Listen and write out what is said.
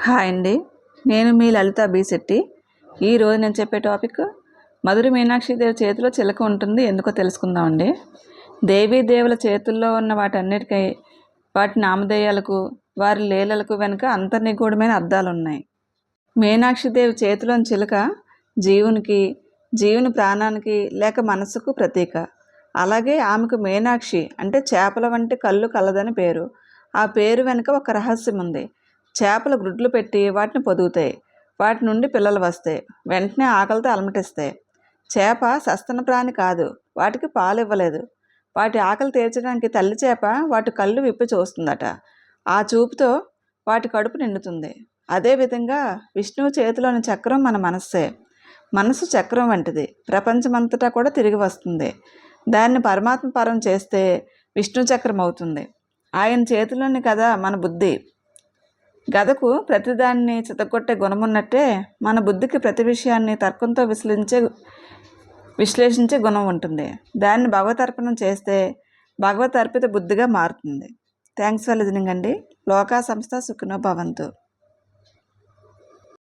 Hi అండి, నేను మీ లలిత B Shetty. ఈరోజు నేను చెప్పే టాపిక్ మధుర మీనాక్షిదేవి చేతిలో చిలక ఉంటుంది, ఎందుకో తెలుసుకుందామండి. దేవీ దేవుల చేతుల్లో ఉన్న వాటన్నిటికీ, వాటి నామధేయాలకు, వారి లీలలకు వెనుక అంతర్నిగూఢమైన అర్థాలు ఉన్నాయి. మీనాక్షిదేవి చేతిలోని చిలక జీవుని ప్రాణానికి లేక మనస్సుకు ప్రతీక. అలాగే ఆమెకు మీనాక్షి అంటే చేపల వంటి కళ్ళు కలదని పేరు. ఆ పేరు వెనుక ఒక రహస్యం ఉంది. చేపలు గ్రుడ్లు పెట్టి వాటిని పొదుగుతాయి. వాటి నుండి పిల్లలు వస్తాయి. వెంటనే ఆకలితో అలమటిస్తాయి. చేప సస్తన ప్రాణి కాదు, వాటికి పాలు ఇవ్వలేదు. వాటి ఆకలి తీర్చడానికి తల్లి చేప వాటి కళ్ళు విప్పి చూస్తుందట. ఆ చూపుతో వాటి కడుపు నిండుతుంది. అదేవిధంగా విష్ణువు చేతిలోని చక్రం మన మనస్సే. మనసు చక్రం వంటిది, ప్రపంచమంతటా కూడా తిరిగి వస్తుంది. దాన్ని పరమాత్మ పరం చేస్తే విష్ణు చక్రం అవుతుంది. ఆయన చేతిలోని కదా మన బుద్ధి. గదకు ప్రతిదాన్ని చితగొట్టే గుణమున్నట్టే మన బుద్ధికి ప్రతి విషయాన్ని తర్కంతో విశ్లేషించే గుణం ఉంటుంది. దాన్ని భగవతర్పణం చేస్తే భగవత్ అర్పిత బుద్ధిగా మారుతుంది. థ్యాంక్స్ ఫర్ లిజనింగ్ అండి. లోకా సంస్థ సుఖినో భవంతు.